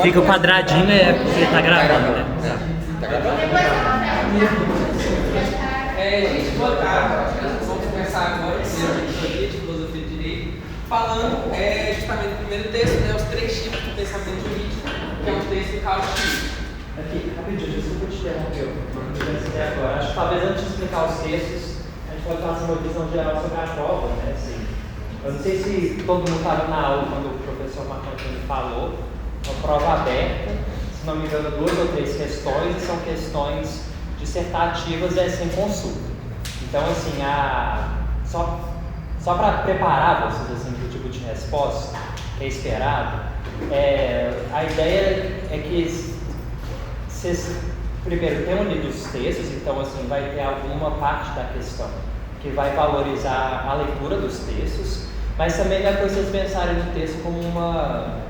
Fica o quadradinho porque tá gravando, né? Tá gravando? Gente, boa tarde. Vamos começar agora esse dia de filosofia de direito, falando justamente do primeiro texto, né, os três tipos de pensamento jurídico, que é um texto de Carl Schmitt. Aqui, rapidinho, desculpa te interromper, agora. Acho que talvez antes de explicar os textos, a gente pode fazer uma visão geral sobre a prova, né? Assim, eu não sei se todo mundo estava na aula quando o professor Marcantini falou. Uma prova aberta, se não me engano, 2 ou 3 questões, e são questões dissertativas sem consulta. Então, assim, só para preparar vocês assim, para o tipo de resposta que é esperado, a ideia é que vocês, primeiro, tenham lido os textos, então, assim, vai ter alguma parte da questão que vai valorizar a leitura dos textos, mas também não é para vocês pensarem no texto como uma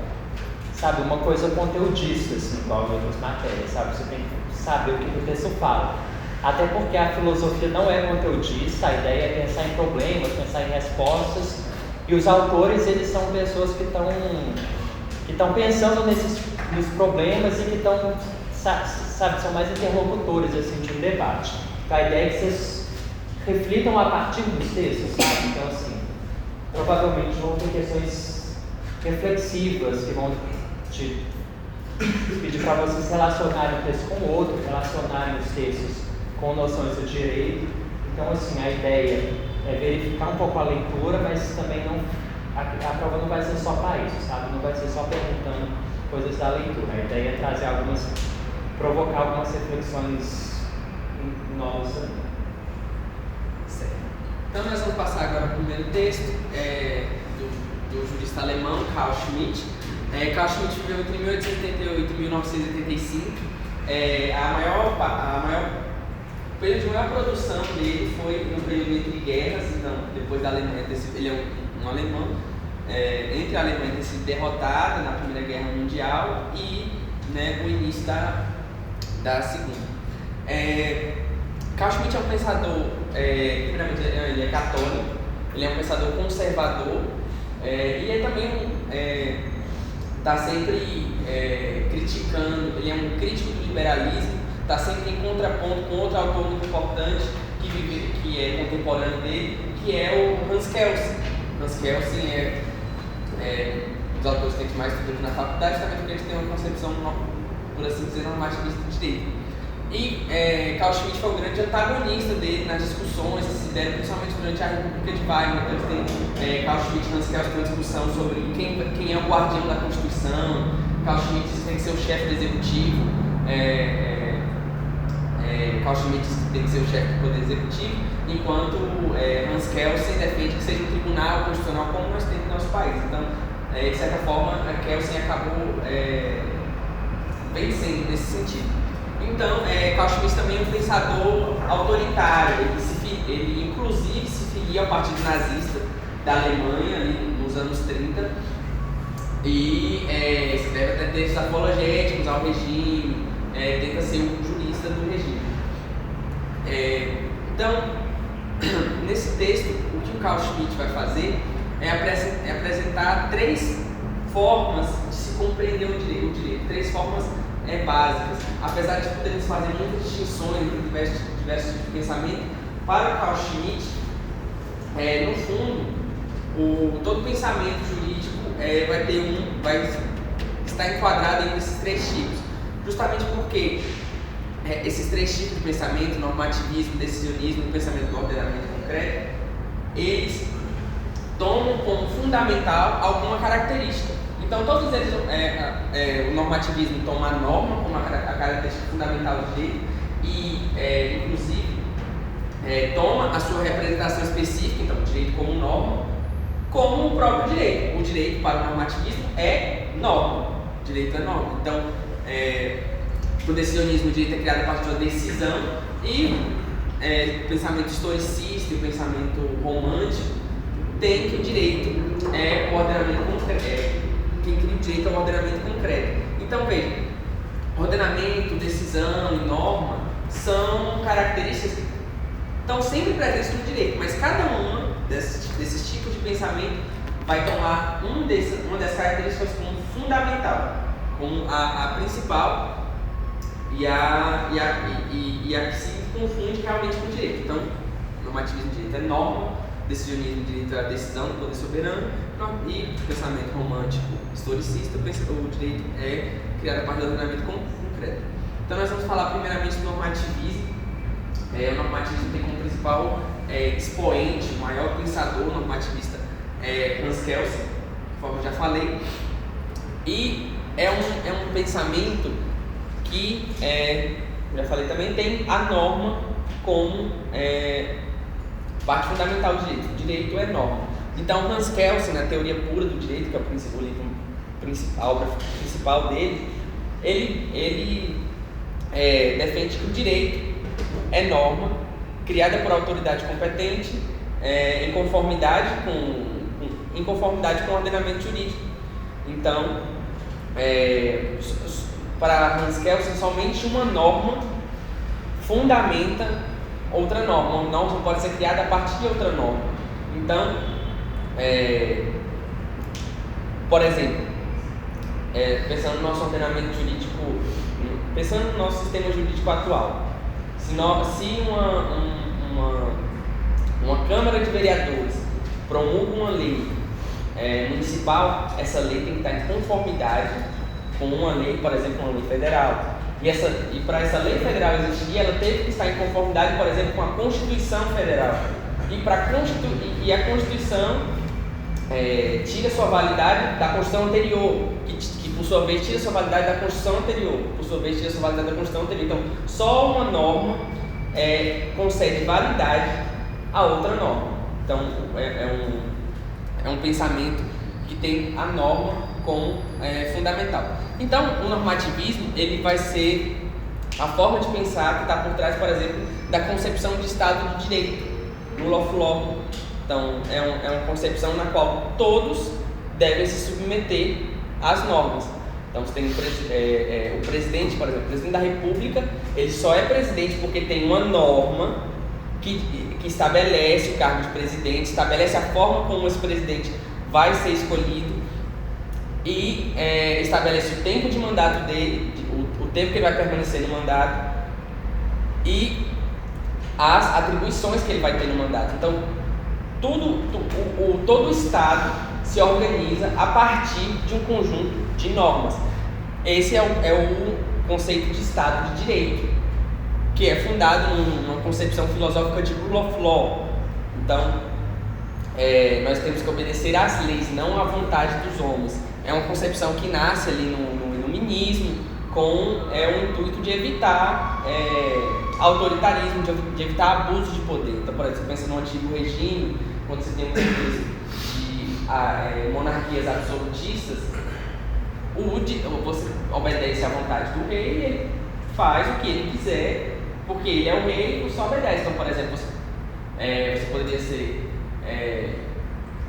coisa conteudista, assim, igual em outras matérias, sabe? Você tem que saber o que o texto fala. Até porque a filosofia não é conteudista, a ideia é pensar em problemas, pensar em respostas, e os autores, eles são pessoas que estão pensando nos problemas e que estão, são mais interlocutores, assim, de um debate. Então, a ideia é que vocês reflitam a partir dos textos, sabe? Então, assim, provavelmente vão ter questões reflexivas que vão te pedir para vocês relacionarem o texto com o outro, relacionarem os textos com noções do direito. Então, assim, a ideia é verificar um pouco a leitura, mas também a prova não vai ser só para isso, sabe? Não vai ser só perguntando coisas da leitura. A ideia é trazer provocar algumas reflexões novas. Certo. Então, nós vamos passar agora para o primeiro texto do jurista alemão, Carl Schmitt. Carl Schmitt viveu entre 1888 e 1985. O período de maior produção dele foi no período entre guerras, então, depois da Alemanha, ele é um alemão, entre a Alemanha ter sido derrotada na Primeira Guerra Mundial e, né, o início da Segunda. Carl Schmitt é um pensador, primeiramente ele é católico, ele é um pensador conservador, e é também está sempre criticando, ele é um crítico do liberalismo, está sempre em contraponto com outro autor muito importante que é contemporâneo dele, que é o Hans Kelsen. Hans Kelsen é um dos autores que a gente mais estuda aqui na faculdade, também porque eles têm uma concepção, por assim dizer, normativista de direito. E Carl Schmitt foi o grande antagonista dele nas discussões que se deram, principalmente durante a República de Weimar. Então, Carl Schmitt e Hans Kelsen tem uma discussão sobre quem é o guardião da Constituição. Carl Schmitt diz que tem que ser o chefe do executivo. Carl Schmitt diz que tem que ser o chefe do poder executivo, enquanto Hans Kelsen defende que seja um tribunal constitucional como nós temos no nosso país. Então, de certa forma, Kelsen acabou vencendo nesse sentido. Então, Carl Schmitt também é um pensador autoritário. Ele inclusive se filia ao Partido Nazista da Alemanha ali nos anos 30 e escreve até textos apologéticos ao regime, tenta ser um jurista do regime. Então, nesse texto, o que o Carl Schmitt vai fazer é apresentar 3 formas de se compreender o direito, 3 formas básicas. Apesar de podermos fazer muitas distinções entre diversos tipos de pensamento, para o Carl Schmitt, no fundo, todo pensamento jurídico vai estar enquadrado entre esses 3 tipos, justamente porque esses 3 tipos de pensamento, normativismo, decisionismo e pensamento do ordenamento concreto, eles tomam como fundamental alguma característica. Então, todos eles, o normativismo toma a norma como a característica fundamental do direito e, inclusive, toma a sua representação específica, então, o direito como norma, como o próprio direito. O direito para o normativismo é norma. O direito é norma. Então, o decisionismo, o direito é criado a partir de uma decisão e o pensamento historicista e o pensamento romântico tem que o direito é o ordenamento concreto. Quem cria o direito é o ordenamento concreto. Então, veja, ordenamento, decisão e norma são características que estão sempre presentes no direito, mas cada uma desses tipos de pensamento vai tomar uma dessas características como fundamental. como a principal e a que se confunde realmente com o direito. Então, normativismo de direito é norma, decisionismo de direito é a decisão do poder soberano, e pensamento romântico historicista, o direito é criado a partir do ordenamento concreto. Então, nós vamos falar primeiramente do normativismo. O normativismo tem como principal expoente, o maior pensador normativista Hans Kelsen, conforme eu já falei, e é um pensamento que, já falei também, tem a norma como parte fundamental do direito. O direito é norma. Então, Hans Kelsen, na Teoria Pura do Direito, que é o livro a obra principal dele, ele defende que o direito é norma criada por autoridade competente em conformidade com o ordenamento jurídico. Então, para Hans Kelsen, somente uma norma fundamenta outra norma. Uma norma pode ser criada a partir de outra norma. Então, por exemplo, pensando no nosso ordenamento jurídico, pensando no nosso sistema jurídico atual, se uma Câmara de Vereadores promulga uma lei municipal, essa lei tem que estar em conformidade com uma lei, por exemplo, uma lei federal. E para essa lei federal existir, ela teve que estar em conformidade, por exemplo, com a Constituição Federal. E a Constituição tira sua validade da Constituição anterior, que por sua vez tira sua validade da Constituição anterior, por sua vez tira sua validade da Constituição anterior. Então, só uma norma concede validade a outra norma. Então, é um pensamento que tem a norma como fundamental. Então, o normativismo ele vai ser a forma de pensar que está por trás, por exemplo, da concepção de Estado de Direito, rule of law. Então, é uma concepção na qual todos devem se submeter às normas. Então, você tem o presidente, por exemplo, o presidente da República, ele só é presidente porque tem uma norma que estabelece o cargo de presidente, estabelece a forma como esse presidente vai ser escolhido e estabelece o tempo de mandato dele, o tempo que ele vai permanecer no mandato e as atribuições que ele vai ter no mandato. Então, todo o Estado se organiza a partir de um conjunto de normas. Esse é o conceito de Estado de Direito, que é fundado numa concepção filosófica de rule of law. Então, nós temos que obedecer às leis, não à vontade dos homens. É uma concepção que nasce ali no iluminismo, com o intuito de evitar autoritarismo, de evitar abuso de poder. Então, por exemplo, você pensa no antigo regime, quando você tem um regime de monarquias absolutistas, você obedece à vontade do rei e ele faz o que ele quiser, porque ele é o rei e você obedece. Então, por exemplo, você poderia ser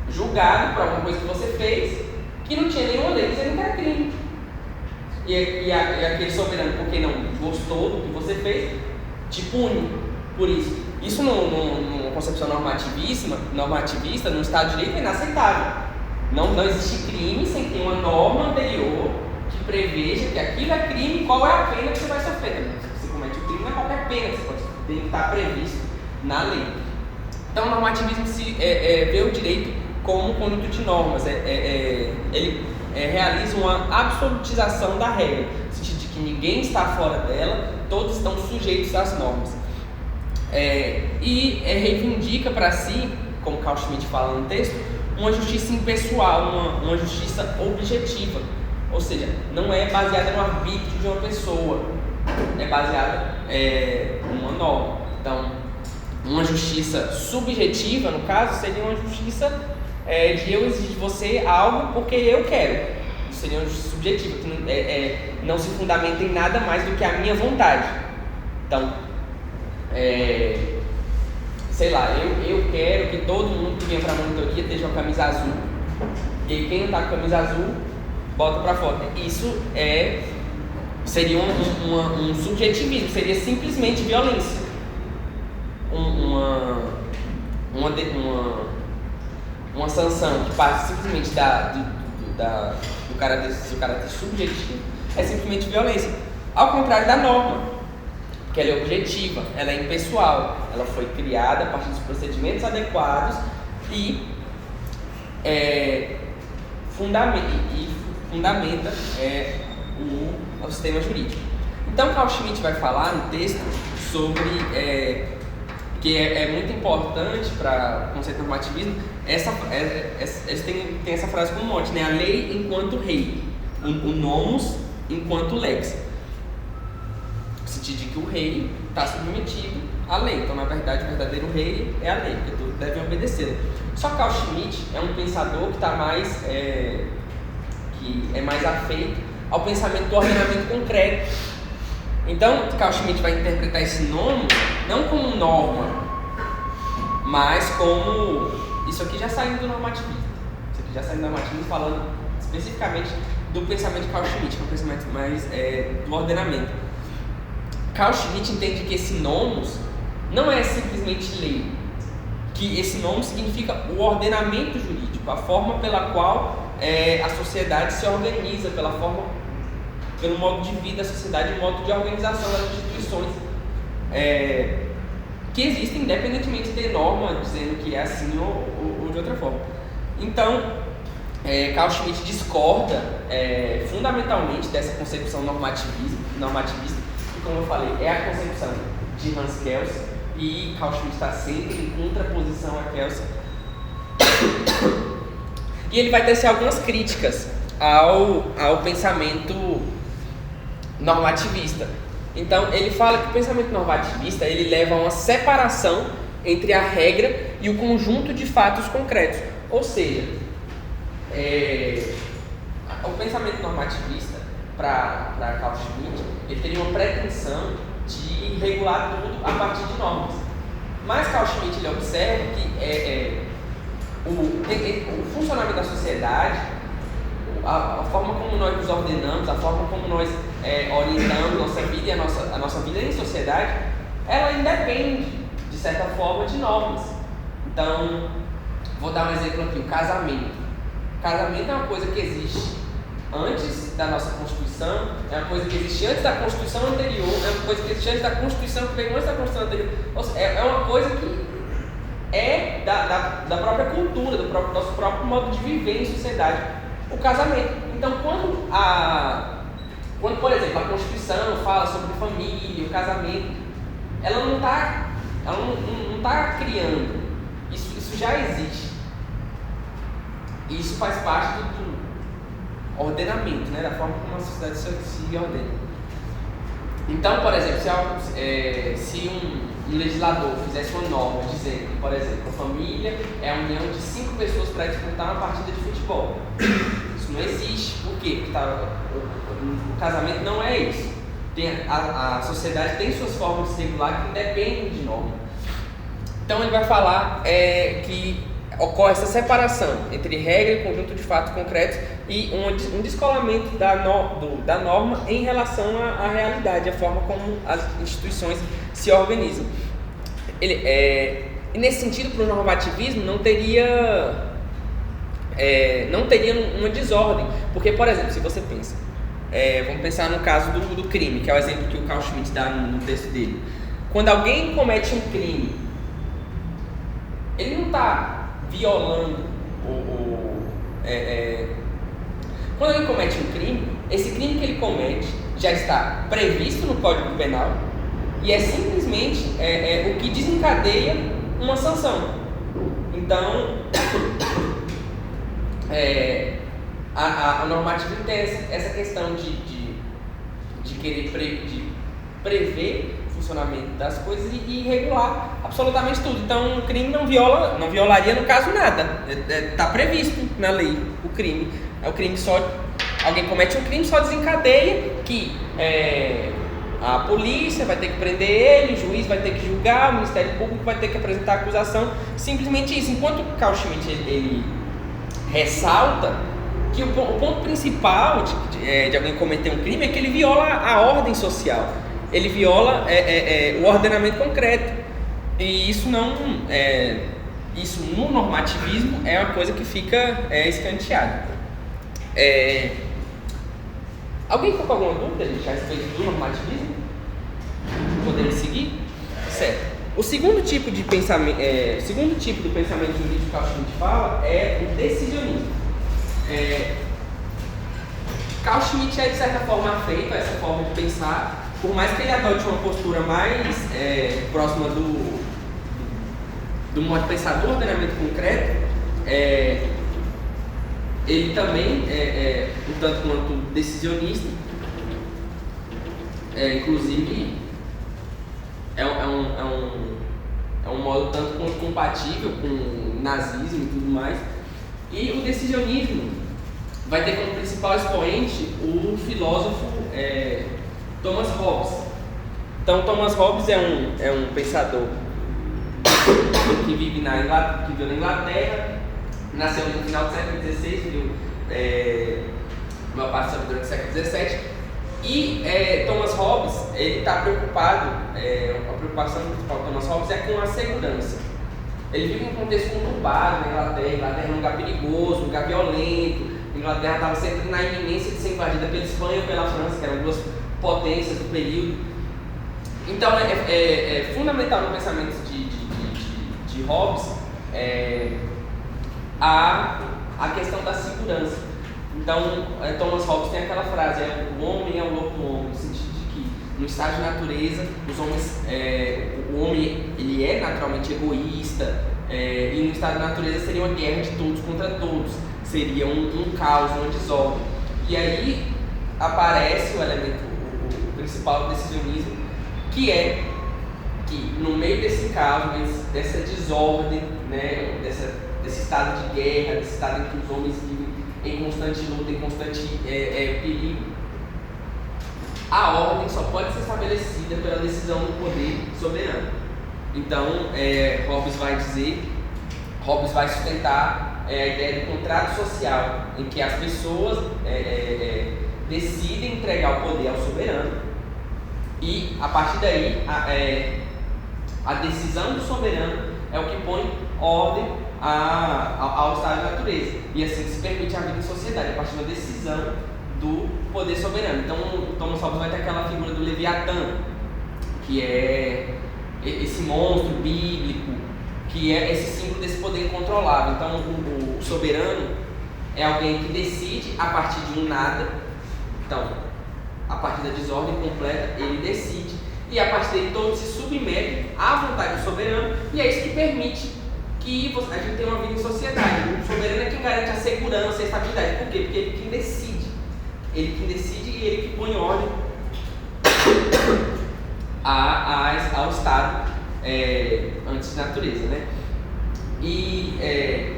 julgado por alguma coisa que você fez que não tinha nenhuma lei dizendo que era crime. E aquele soberano, porque não gostou do que você fez, te pune por isso. Isso numa concepção normativista, no Estado de Direito, é inaceitável. Não existe crime sem ter uma norma anterior que preveja que aquilo é crime e qual é a pena que você vai sofrer. Se você comete o crime, não é qualquer pena, tem que estar previsto na lei. Então, o normativismo vê o direito como um conjunto de normas. Ele realiza uma absolutização da regra, no sentido de que ninguém está fora dela, todos estão sujeitos às normas. E reivindica para si, como Carl Schmitt fala no texto, uma justiça impessoal, uma justiça objetiva, ou seja, não é baseada no arbítrio de uma pessoa, é baseada numa norma. Então, uma justiça subjetiva, no caso, seria uma justiça de eu exigir de você algo porque eu quero. Isso seria uma justiça subjetiva, que não se fundamenta em nada mais do que a minha vontade. Então, sei lá, eu quero que todo mundo que venha para a monitoria esteja com a camisa azul. E aí, quem não está com a camisa azul, bota para fora. Isso seria um subjetivismo, seria simplesmente violência. Uma sanção que parte simplesmente do caráter subjetivo é simplesmente violência. Ao contrário da norma, que ela é objetiva, ela é impessoal, ela foi criada a partir dos procedimentos adequados e fundamenta o sistema jurídico. Então, Carl Schmitt vai falar no texto sobre que é muito importante para o conceito do normativismo. Eles têm essa frase como mote, né? A lei enquanto rei, o nomos enquanto lex. No sentido de que o rei está submetido à lei. Então, na verdade, o verdadeiro rei é a lei, porque todos devem obedecê-la. Só que Carl Schmitt é um pensador que é mais afeito ao pensamento do ordenamento concreto. Então, Carl Schmitt vai interpretar esse nome não como norma, mas como... Isso aqui já saindo do normativismo. Isso aqui já saindo do normativismo, falando especificamente do pensamento de Carl Schmitt, que é um pensamento mais do ordenamento. Carl Schmitt entende que esse nomos não é simplesmente lei, que esse nome significa o ordenamento jurídico, a forma pela qual a sociedade se organiza, pelo modo de vida da sociedade, o modo de organização das instituições que existem, independentemente de norma dizendo que é assim ou de outra forma. Então, Carl Schmitt discorda fundamentalmente dessa concepção normativista, que, como eu falei, é a concepção de Hans Kelsen, e Carl Schmitt está sempre em contraposição a Kelsen. E ele vai tecer algumas críticas ao pensamento normativista. Então, ele fala que o pensamento normativista ele leva a uma separação entre a regra e o conjunto de fatos concretos. Ou seja, o pensamento normativista, para Carl Schmitt, ele teria uma pretensão de regular tudo a partir de normas. Mas Carl Schmitt ele observa que o funcionamento da sociedade, a forma como nós nos ordenamos, a forma como nós orientamos nossa vida e a nossa vida em sociedade, ela independe, de certa forma, de normas. Então, vou dar um exemplo aqui, o casamento. O casamento é uma coisa que existe antes da nossa Constituição, é uma coisa que existe antes da Constituição anterior, é uma coisa que existe antes da Constituição que veio antes da Constituição anterior. Ou seja, é uma coisa que é da própria cultura, do nosso próprio modo de viver em sociedade, o casamento. Então, quando, por exemplo, a Constituição fala sobre família, o casamento, ela não está criando, isso já existe. Isso faz parte do ordenamento, né, da forma como a sociedade se ordena. Então, por exemplo, se um legislador fizesse uma norma dizendo que, por exemplo, a família é a união de 5 pessoas para disputar uma partida de futebol. Isso não existe. Por quê? Porque o casamento não é isso. A sociedade tem suas formas de se regular que independem de norma. Então ele vai falar que ocorre essa separação entre regra e conjunto de fatos concretos e um descolamento da norma em relação à realidade, a forma como as instituições se organizam. E nesse sentido, para o normativismo não teria uma desordem, porque, por exemplo, se você pensa, vamos pensar no caso do crime, que é o exemplo que o Carl Schmitt dá no texto dele. Quando alguém comete um crime, ele não está violando quando alguém comete um crime, esse crime que ele comete já está previsto no Código Penal e é simplesmente o que desencadeia uma sanção. Então, a normativa tem essa questão de querer prever o funcionamento das coisas e regular absolutamente tudo. Então, o crime não violaria, no caso, nada. Está previsto na lei o crime. Alguém comete um crime, só desencadeia que a polícia vai ter que prender ele, o juiz vai ter que julgar, o Ministério Público vai ter que apresentar acusação. Simplesmente isso. Enquanto o Carl Schmitt ele ressalta que o ponto principal de alguém cometer um crime é que ele viola a ordem social, ele viola o ordenamento concreto, e isso isso no normativismo é uma coisa que fica escanteada. Alguém ficou com alguma dúvida, gente, a respeito do normativismo? Podemos seguir? Certo. O segundo tipo de pensamento, segundo tipo do pensamento jurídico que Carl Schmitt fala é o decisionismo. Carl Schmitt é de certa forma afeito a essa forma de pensar, por mais que ele adote uma postura mais próxima do modo de pensar do ordenamento concreto, ele também um tanto quanto decisionista, inclusive é um modo tanto quanto compatível com o nazismo e tudo mais. E o decisionismo vai ter como principal expoente o filósofo Thomas Hobbes. Então, Thomas Hobbes é um pensador que viveu na Inglaterra, nasceu no final do século XVI, viveu uma parte durante o século XVII. E Thomas Hobbes, ele está preocupado, a preocupação principal de Thomas Hobbes é com a segurança. Ele vive em um contexto conturbado na Inglaterra. A Inglaterra é um lugar perigoso, um lugar violento. A Inglaterra estava sempre na iminência de ser invadida pela Espanha ou pela França, que eram duas potências do período. Então, é fundamental no pensamento de Hobbes a questão da segurança. Então, Thomas Hobbes tem aquela frase: o homem é o lobo do homem, no sentido de que no estado de natureza, os homens, o homem ele é naturalmente egoísta, e no estado de natureza seria uma guerra de todos contra todos, seria um caos, uma desordem. E aí aparece o elemento, o principal do decisionismo, que é que no meio desse caos, dessa desordem, né, desse estado de guerra, desse estado em que os homens vivem em constante luta, em constante perigo, a ordem só pode ser estabelecida pela decisão do poder soberano. Então, Hobbes vai sustentar a ideia do contrato social, em que as pessoas decidem entregar o poder ao soberano, e a partir daí a decisão do soberano é o que põe ordem ao estado de natureza, e assim se permite a vida em sociedade, a partir da decisão do poder soberano. Então, Thomas Hobbes vai ter aquela figura do Leviatã, que é esse monstro bíblico, que é esse símbolo desse poder incontrolável. Então, o soberano é alguém que decide a partir de um nada. Então, a partir da desordem completa, ele decide, e a partir dele todos se submetem à vontade do soberano, e é isso que permite que a gente tenha uma vida em sociedade. O soberano é quem garante a segurança e a estabilidade. Por quê? Porque ele quem decide. Ele quem decide e ele que põe ordem ao estado antes de natureza, né?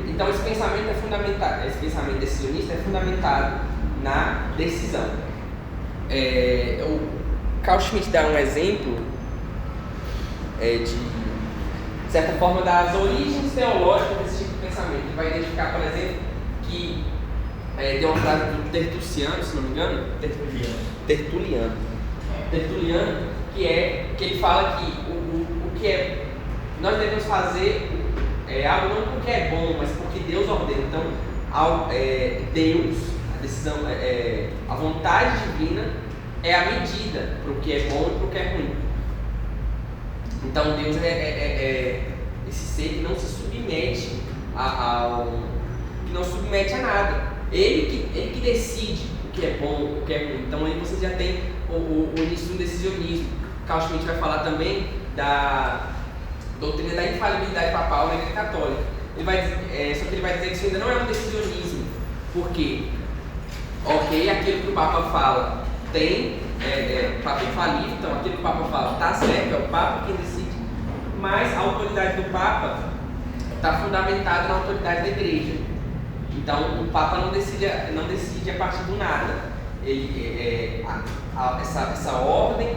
Então esse pensamento é fundamentado, esse pensamento decisionista é fundamentado na decisão. O Carl Schmitt dá um exemplo de certa forma das origens teológicas desse tipo de pensamento. Ele vai identificar, por exemplo, que deu uma frase do Tertuliano, se não me engano, Tertuliano, que ele fala que o que nós devemos fazer algo não porque é bom, mas porque Deus ordena. Então, Deus, a decisão, a vontade divina é a medida para o que é bom e para o que é ruim. Então, Deus é esse ser que não se submete que não submete a nada. Ele que decide o que é bom, o que é ruim. Então, aí você já tem o início do decisionismo. Carl Schmitt vai falar também da doutrina da infalibilidade papal na Igreja Católica. Só que ele vai dizer que isso ainda não é um decisionismo, porque, aquilo que o Papa fala o Papa é infalível, então aquilo que o Papa fala está certo, é o Papa quem decide, mas a autoridade do Papa está fundamentada na autoridade da Igreja. Então o Papa não decide a partir do nada. Essa ordem,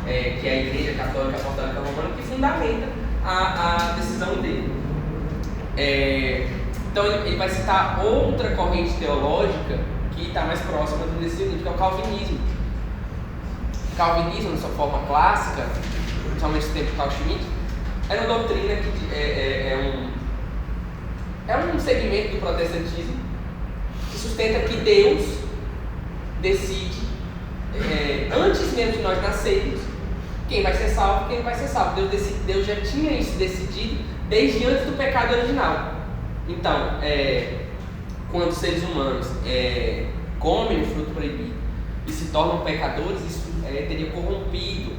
que é a Igreja Católica Apostólica Romana, que fundamenta a decisão dele. Então ele vai citar outra corrente teológica que está mais próxima do decisionismo, que é o calvinismo. O calvinismo, na sua forma clássica, principalmente no tempo de Carl Schmitt, era uma doutrina que é um segmento do protestantismo que sustenta que Deus decide antes mesmo de nós nascermos, quem vai ser salvo, quem não vai ser salvo. Deus já tinha isso decidido desde antes do pecado original. Então, quando os seres humanos comem o fruto proibido e se tornam pecadores, isso teria corrompido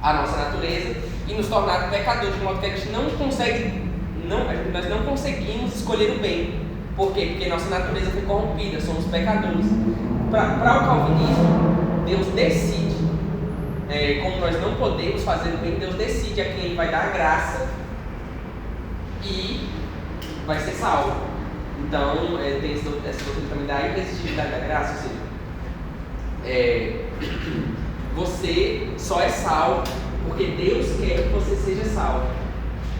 a nossa natureza e nos tornado pecadores, de modo que a gente nós não conseguimos escolher o bem. Por quê? Porque nossa natureza foi corrompida, somos pecadores. Para o calvinismo, Deus decide. Como nós não podemos fazer o bem, Deus decide a quem Ele vai dar a graça e vai ser salvo. Então, tem essa doutrina também da irresistibilidade da graça, ou seja, você só é salvo porque Deus quer que você seja salvo.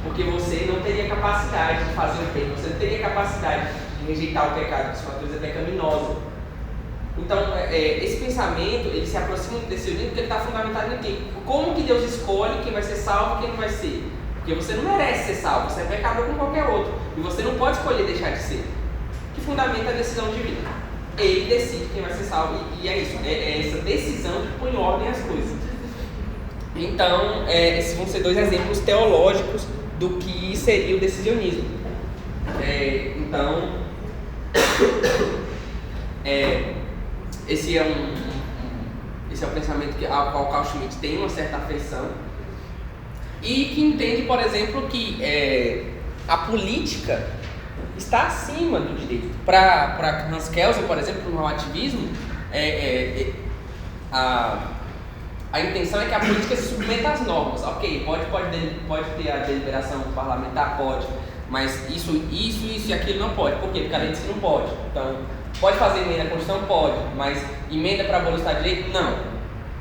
Porque você não teria capacidade de fazer o bem, você não teria capacidade de rejeitar o pecado, sua natureza é pecaminosa. Então, esse pensamento, ele se aproxima desse livro porque ele está fundamentado em quê? Como que Deus escolhe quem vai ser salvo e quem não vai ser? Porque você não merece ser salvo, você é pecador como qualquer outro. E você não pode escolher deixar de ser. Que fundamenta a decisão divina. Ele decide quem vai ser salvo e é isso. É essa decisão que põe ordem às coisas. Então, esses vão ser dois exemplos teológicos do que seria o decisionismo. Então, esse é o pensamento ao qual Carl Schmitt tem uma certa afeição e que entende, por exemplo, que a política está acima do direito. Para Hans Kelsen, por exemplo, no relativismo, a intenção é que a política se submeta às normas. Ok, pode ter a deliberação parlamentar, pode, mas isso e aquilo não pode. Por quê? Porque a lei diz que não pode. Então, pode fazer emenda à Constituição? Pode, mas emenda para abolir o Estado de Direito? Não,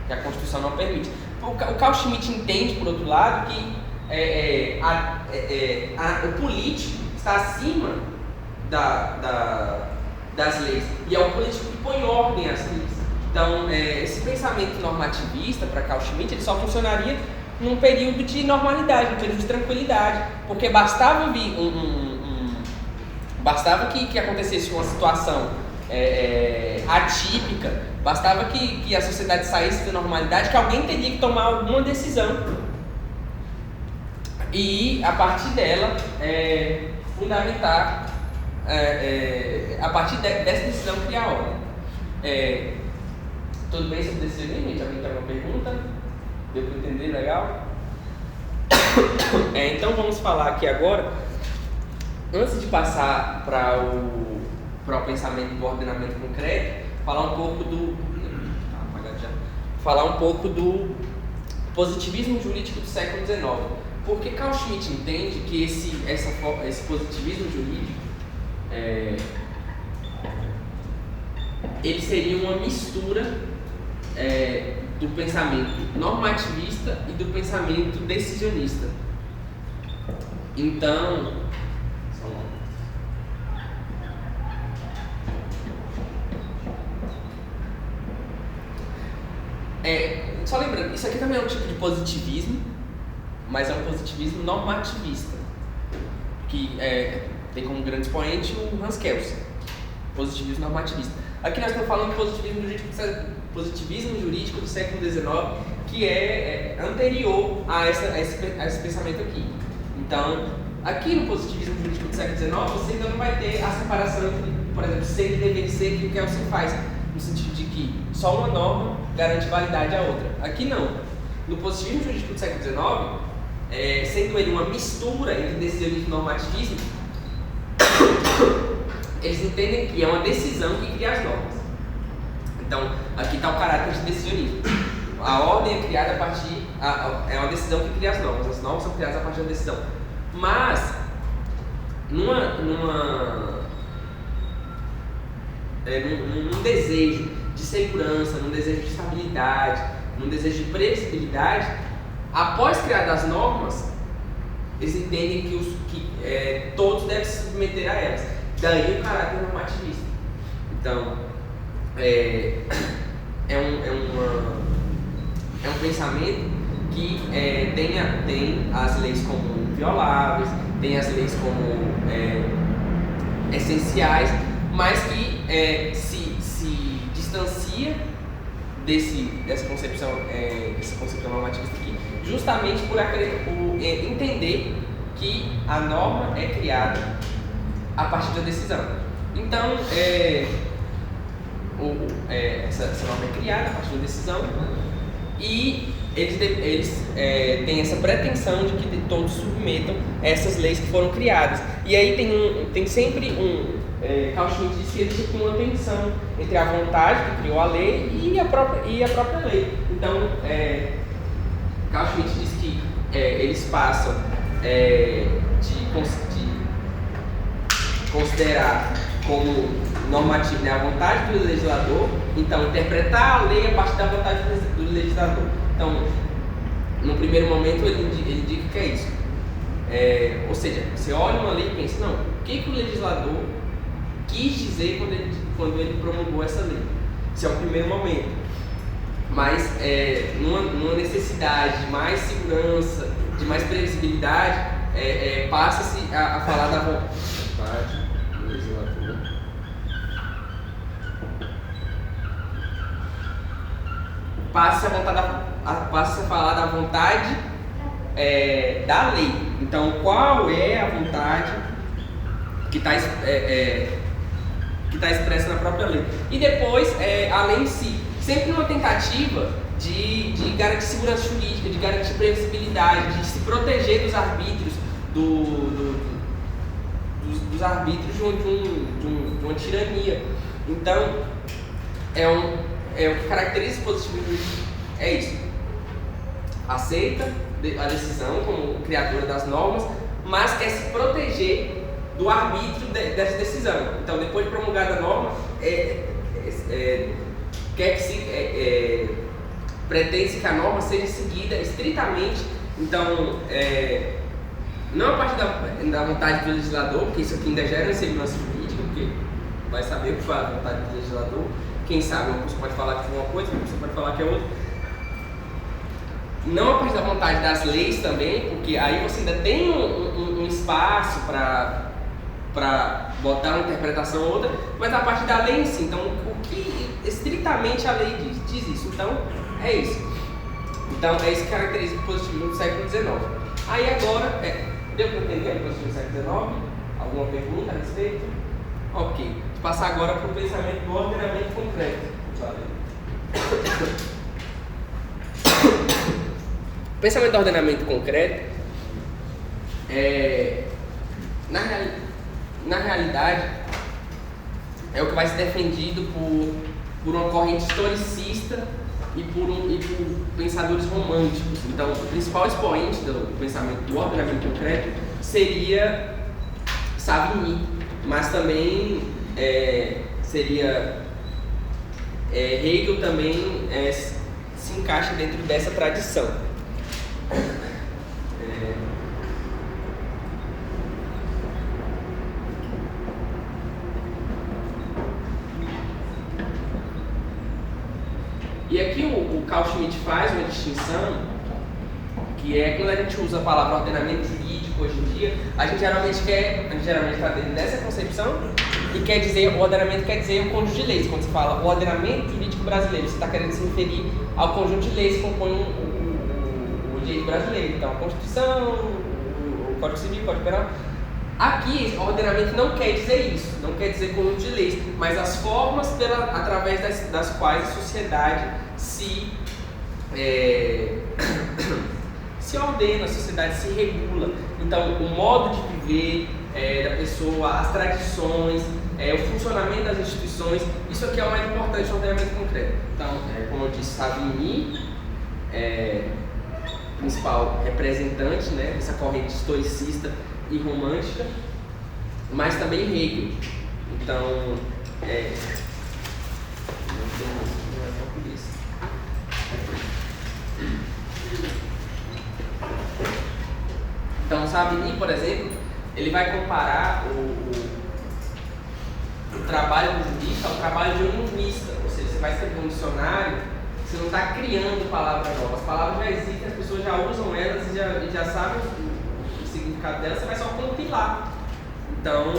que a Constituição não permite. O Carl Schmitt entende, por outro lado, que o político está acima das leis, e é o político que põe ordem às leis. Então, esse pensamento normativista para Carl Schmitt, ele só funcionaria num período de normalidade, num período de tranquilidade, porque bastava bastava que acontecesse uma situação atípica, bastava que a sociedade saísse da normalidade, que alguém teria que tomar alguma decisão e, a partir dela, fundamentar, a partir dessa decisão, criar a ordem. Tudo bem sobre decisionismo, gente? Alguém tem alguma pergunta? Deu para entender? Legal? Então vamos falar aqui agora, antes de passar para o pensamento do ordenamento concreto, falar um pouco do positivismo jurídico do século XIX. Porque Carl Schmitt entende que esse positivismo jurídico ele seria uma mistura do pensamento normativista e do pensamento decisionista. Então, só lembrando, isso aqui também é um tipo de positivismo, mas é um positivismo normativista, que tem como grande expoente o Hans Kelsen, positivismo normativista. Aqui nós estamos falando de positivismo jurídico do século XIX, que é anterior a esse pensamento aqui. Então, aqui no positivismo jurídico do século XIX, você ainda não vai ter a separação entre, por exemplo, ser e dever de ser, que o Kelsen faz, no sentido de que só uma norma garante validade à outra. Aqui não. No positivismo jurídico do século XIX, sendo ele uma mistura entre decisionismo e normativismo, eles entendem que é uma decisão que cria as normas. Então, aqui está o caráter de decisionismo. A ordem é criada a partir... é uma decisão que cria as normas. As normas são criadas a partir da decisão. Mas, num desejo de segurança, num desejo de estabilidade, num desejo de previsibilidade, após criar as normas, eles entendem que todos devem se submeter a elas. Daí o caráter normativista. Então, é um pensamento que tem as leis como invioláveis, tem as leis como essenciais, mas que se distancia dessa concepção normativista aqui, justamente por entender que a norma é criada a partir da decisão. Então, essa norma é criada a partir da decisão e eles têm essa pretensão de que todos submetam essas leis que foram criadas. E aí tem sempre Carl Schmitt diz que existe uma tensão entre a vontade que criou a lei e a própria lei. Então, Carl Schmitt diz que eles passam de considerar como normativo, né, a vontade do legislador, então interpretar a lei a partir da vontade do legislador. Então, no primeiro momento ele diz que é isso. Ou seja, você olha uma lei e pensa, não, o que o legislador quis dizer quando ele promulgou essa lei? Esse é o primeiro momento. Mas numa necessidade de mais segurança, de mais previsibilidade, passa-se a falar da vontade do legislador. Passa a falar da vontade da lei. Então, qual é a vontade que está expressa na própria lei? E depois, a lei em si, sempre numa tentativa de garantir segurança jurídica, de garantir previsibilidade, de se proteger dos arbítrios, dos arbítrios de uma tirania. Então, o que caracteriza o positivismo jurídico é isso. Aceita a decisão como criadora das normas, mas quer se proteger do arbítrio dessa decisão. Então, depois de promulgada a norma, pretende que a norma seja seguida estritamente. Então, não a partir da vontade do legislador, porque isso aqui ainda gera insegurança jurídica, porque vai saber o que foi a vontade do legislador. Quem sabe uma pessoa pode falar que foi uma coisa, uma pessoa pode falar que é outra. Não a partir da vontade das leis também, porque aí você ainda tem um espaço para botar uma interpretação ou outra, mas a partir da lei em si. Então, o que estritamente a lei diz isso. Então, é isso. Então, é isso que caracteriza o positivismo do século XIX. Aí agora, deu para entender o positivismo do século XIX? Alguma pergunta a respeito? Ok. Vou passar agora para o pensamento do ordenamento concreto. O pensamento do ordenamento concreto na realidade é o que vai ser defendido por uma corrente historicista e por pensadores românticos. Então, o principal expoente do pensamento do ordenamento concreto seria Savigny, mas também seria Hegel também se encaixa dentro dessa tradição. E aqui o Carl Schmitt faz uma distinção, que é quando a gente usa a palavra ordenamento jurídico hoje em dia, a gente geralmente está dentro dessa concepção e quer dizer, o ordenamento quer dizer o conjunto de leis. Quando você fala o ordenamento jurídico brasileiro, você está querendo se referir ao conjunto de leis que compõem o direito brasileiro. Então, a Constituição, o Código Civil, o Código Penal. Aqui, o ordenamento não quer dizer isso, não quer dizer conjunto de leis, mas as formas através das quais a sociedade se ordena, a sociedade se regula. Então, o modo de viver da pessoa, as tradições, o funcionamento das instituições, isso aqui é o mais importante no ordenamento concreto. Então, como eu disse, Savigny, principal representante, né, dessa corrente historicista e romântica, mas também Hegel. Então, então, Savigny, por exemplo, ele vai comparar o trabalho do jurista ao trabalho de um linguista. Ou seja, você vai escrever um dicionário, você não está criando palavras novas. As palavras já existem, as pessoas já usam elas e já sabem o significado delas, você vai só compilar. Então,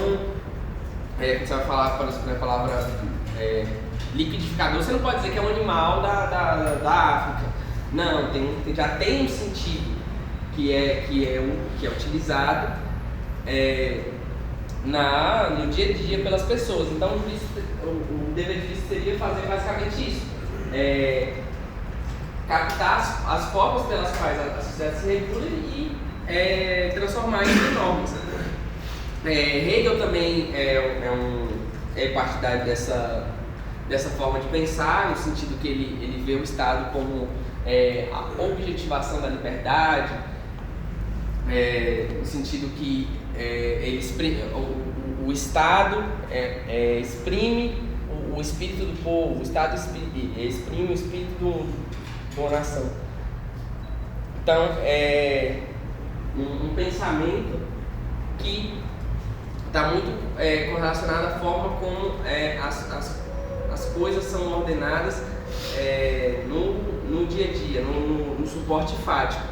quando você vai falar, por exemplo, a palavra liquidificador, você não pode dizer que é um animal da África. Não, já tem um sentido que é utilizado no dia a dia pelas pessoas. Então o dever de justiça seria fazer basicamente isso. Captar as formas pelas quais a sociedade se regula e transformar isso em normas. Hegel também é partidário dessa forma de pensar, no sentido que ele vê o Estado como a objetivação da liberdade, no sentido que o Estado exprime o espírito do povo, o Estado exprime o espírito de uma nação. Então, um pensamento que está muito correlacionado à forma como as coisas são ordenadas no dia a dia, no suporte fático.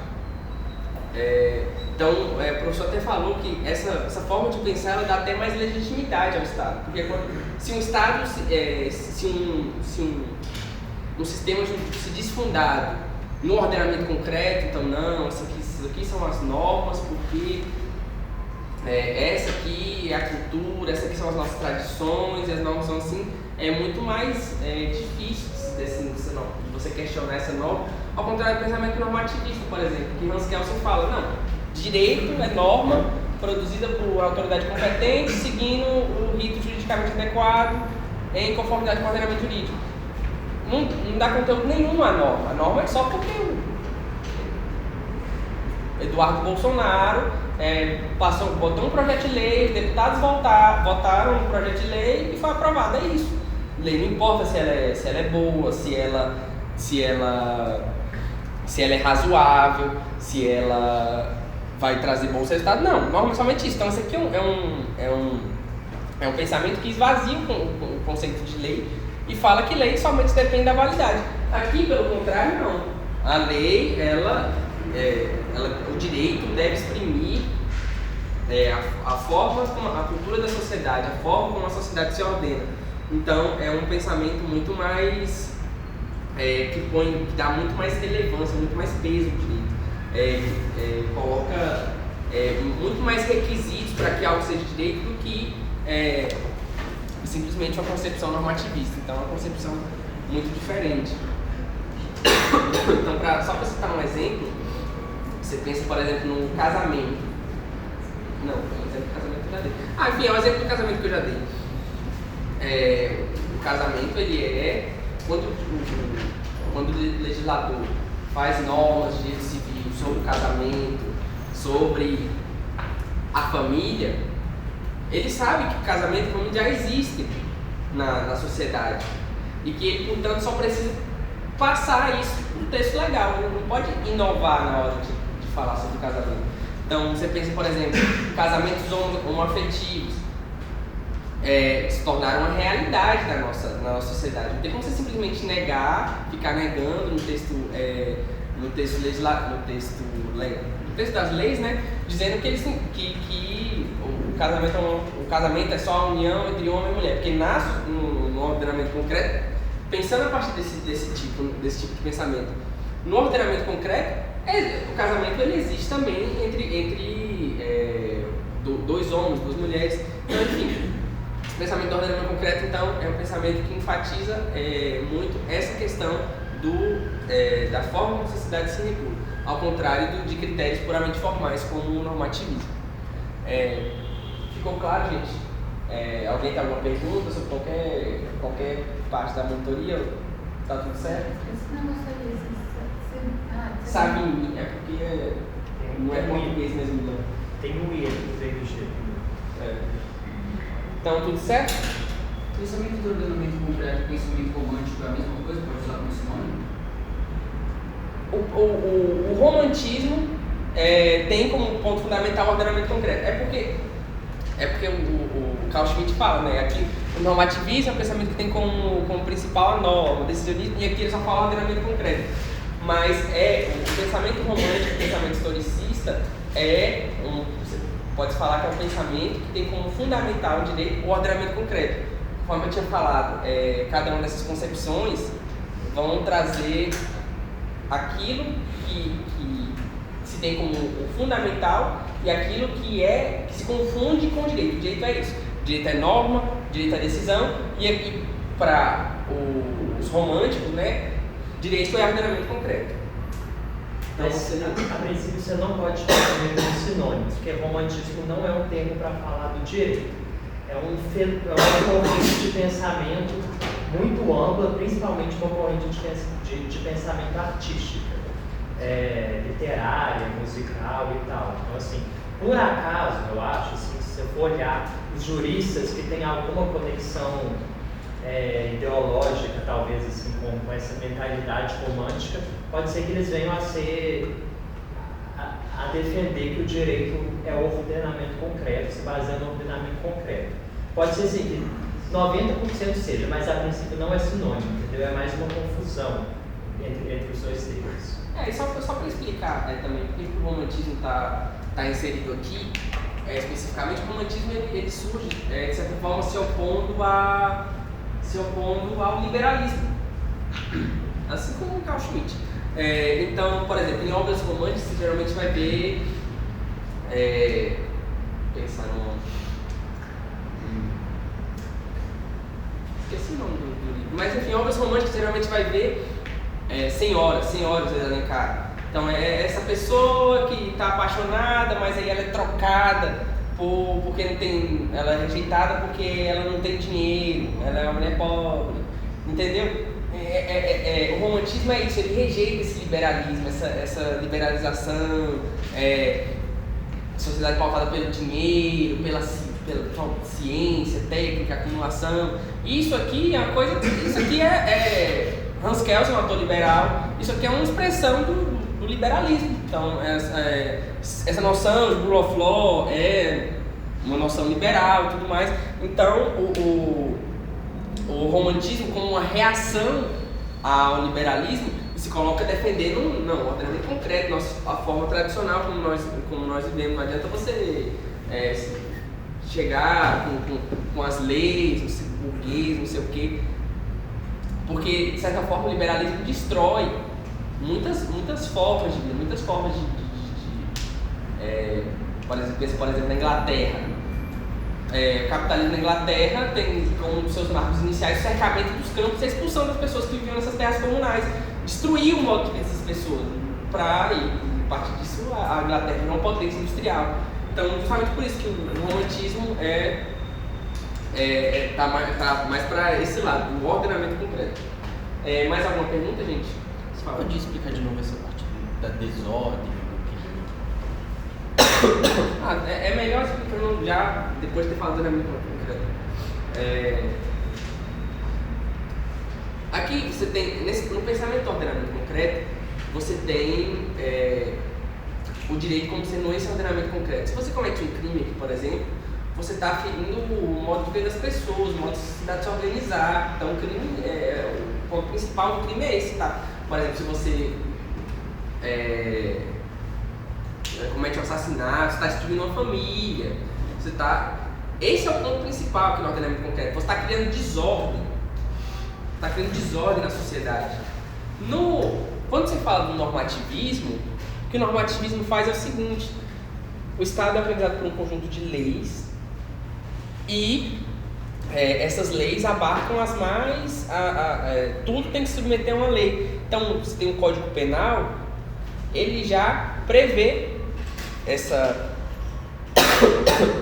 Então, o professor até falou que essa forma de pensar ela dá até mais legitimidade ao Estado, porque se um Estado, um sistema se desfundado no ordenamento concreto, então não, isso aqui são as normas, porque essa aqui é a cultura, essa aqui são as nossas tradições, e as normas são assim, é muito mais difícil de você questionar essa norma, ao contrário do pensamento normativista, por exemplo, que Hans Kelsen fala, não, direito é norma produzida por autoridade competente, seguindo o rito juridicamente adequado, em conformidade com o ordenamento jurídico. Não dá conteúdo nenhum à norma. A norma é só porque o Eduardo Bolsonaro botou um projeto de lei, os deputados votaram no projeto de lei e foi aprovado. É isso. Lei não importa se ela é boa, se ela é razoável, se ela vai trazer bons resultados. Não, norma é somente isso. Então, isso aqui é um pensamento que esvazia o conceito de lei e fala que lei somente depende da validade. Aqui, pelo contrário, não. A lei, o direito deve exprimir a forma como a cultura da sociedade, a forma como a sociedade se ordena. Então, é um pensamento muito mais que dá muito mais relevância, muito mais peso ao direito, coloca muito mais requisitos para que algo seja direito do que simplesmente uma concepção normativista. Então, é uma concepção muito diferente. Então, só para citar um exemplo, você pensa, por exemplo, no casamento. Não, o exemplo do casamento que eu já dei. Enfim, é um exemplo do casamento que eu já dei. O casamento, ele é quando o legislador faz normas de direito civil sobre o casamento, sobre a família, ele sabe que o casamento e a família já existem na sociedade e que ele, portanto, só precisa passar isso no texto legal. Ele não pode inovar na hora de falar sobre o casamento. Então, você pensa, por exemplo, casamentos homoafetivos se tornaram uma realidade na nossa sociedade. Não tem como você simplesmente ficar negando no texto das leis, né, dizendo que o casamento é só a união entre homem e mulher, porque nasce no ordenamento concreto, pensando a partir desse tipo de pensamento. No ordenamento concreto, o casamento ele existe também entre dois homens, duas mulheres. Então, enfim, o pensamento do ordenamento concreto, então, é um pensamento que enfatiza muito essa questão da forma como a sociedade se regula, ao contrário de critérios puramente formais, como o normativismo. Ficou claro, gente? Alguém tem alguma pergunta sobre qualquer parte da monitoria? Tá tudo certo? Sabine, porque não é português mesmo, não. Tem um I no VRG. Então, tudo certo? O pensamento do ordenamento concreto e pensamento romântico é a mesma coisa, pode usar como sinônimo? O romantismo tem como ponto fundamental o ordenamento concreto. É porque o Carl Schmitt fala, né? Aqui o normativismo é um pensamento que tem como principal a norma, o decisionismo, e aqui ele só fala o ordenamento concreto. Mas o pensamento romântico, o pensamento historicista, pode falar que é um pensamento que tem como fundamental direito o ordenamento concreto. conforme eu tinha falado, cada uma dessas concepções vão trazer aquilo que se tem como o fundamental e aquilo que se confunde com o direito. O direito é isso. O direito é norma, o direito é decisão, e aqui para os românticos, né, direito é ordenamento concreto. Mas, a princípio, você não pode fazer como sinônimos, porque romantismo não é um termo para falar do direito. É uma corrente de pensamento muito ampla, principalmente uma corrente de pensamento artística, literária, musical e tal. Então, assim, por acaso, eu acho, assim, se você for olhar os juristas que têm alguma conexão ideológica, talvez, assim, com essa mentalidade romântica, pode ser que eles venham a defender que o direito é o ordenamento concreto, se baseia no ordenamento concreto. Pode ser assim, que 90% seja, mas a princípio não é sinônimo, entendeu? É mais uma confusão entre os dois termos. E só para explicar também por que o romantismo está inserido aqui, especificamente, o romantismo ele surge, de certa forma, se opondo ao liberalismo, assim como o Carl Schmitt. Então, por exemplo, em obras românticas você geralmente vai ver, pensar no esqueci o nome do livro, mas enfim, obras românticas você geralmente vai ver senhoras elencar. Então é essa pessoa que está apaixonada, mas aí ela é trocada porque não tem, ela é rejeitada porque ela não tem dinheiro, ela é uma mulher pobre, entendeu? O romantismo é isso, ele rejeita esse liberalismo, essa liberalização, sociedade pautada pelo dinheiro, pela ciência, técnica, acumulação. Isso aqui é uma coisa, isso aqui Hans Kelsen, um autor liberal, isso aqui é uma expressão do liberalismo. Então, essa noção de rule of law é uma noção liberal e tudo mais. Então, o romantismo, como uma reação ao liberalismo, se coloca defendendo um ordenamento concreto, a forma tradicional como nós vivemos. Não adianta você chegar com as leis, o burguês, não sei o quê, porque, de certa forma, o liberalismo destrói muitas formas de vida, muitas formas por exemplo, na Inglaterra. O capitalismo na Inglaterra tem como um dos seus marcos iniciais o cercamento dos campos e a expulsão das pessoas que viviam nessas terras comunais. Destruiu o modo de vida dessas pessoas, e a partir disso a Inglaterra virou uma potência industrial. Então, justamente por isso que o romantismo tá mais para esse lado, o ordenamento concreto. Mais alguma pergunta, gente? Você pode explicar de novo essa parte da desordem? É melhor explicando já, depois de ter falado do ordenamento concreto. Aqui você tem, no pensamento do ordenamento concreto, você tem o direito como sendo esse ordenamento concreto. Se você comete um crime aqui, por exemplo, você está ferindo o modo de vida das pessoas, o modo de sociedade se organizar. Então, o crime, o ponto principal do crime é esse, tá? Por exemplo, se você comete um assassinato, você está destruindo uma família, esse é o ponto principal aqui no ordenamento concreto. Você está criando desordem. Está criando desordem na sociedade. Quando você fala do normativismo, o que o normativismo faz é o seguinte: o Estado é organizado por um conjunto de leis e essas leis abarcam as mais... tudo tem que se submeter a uma lei. Então, você tem um Código Penal, ele já prevê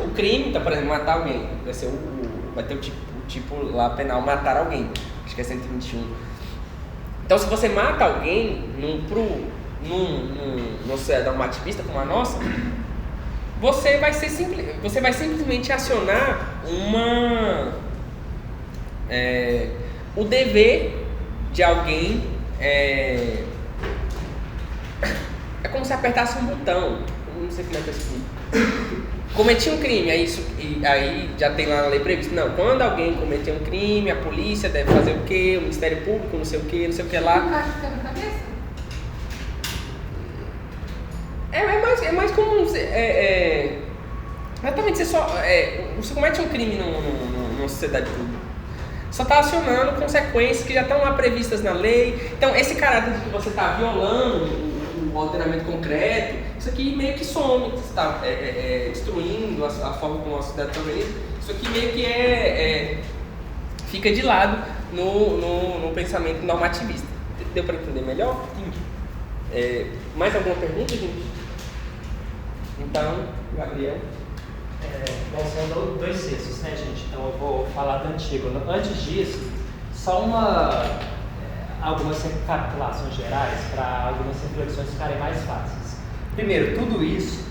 o crime. Então, por exemplo, matar alguém, vai ter o tipo lá penal, matar alguém, acho que é 121. Então, se você mata alguém numa sociedade normativista como a nossa, você vai simplesmente acionar o dever de alguém. É como se apertasse um botão. Não sei como é que eu explico. Cometi um crime, aí já tem lá na lei previsto. Não, quando alguém cometer um crime, a polícia deve fazer o quê? O Ministério Público, não sei o que lá. Não acha que tá na cabeça? É mais comum. Exatamente, você comete um crime numa sociedade pública. só está acionando consequências que já estão lá previstas na lei. Então, esse caráter de que você está violando o ordenamento concreto, isso aqui meio que some, você está destruindo a forma como a sociedade está organizada. Isso aqui meio que fica de lado no pensamento normativista. Deu para entender melhor? Entendi. Mais alguma pergunta, gente? Então, Gabriel. Bom, são 2 textos, né, gente? Então eu vou falar do antigo. Antes disso, só algumas recapitulações gerais para algumas reflexões ficarem mais fáceis. Primeiro, tudo isso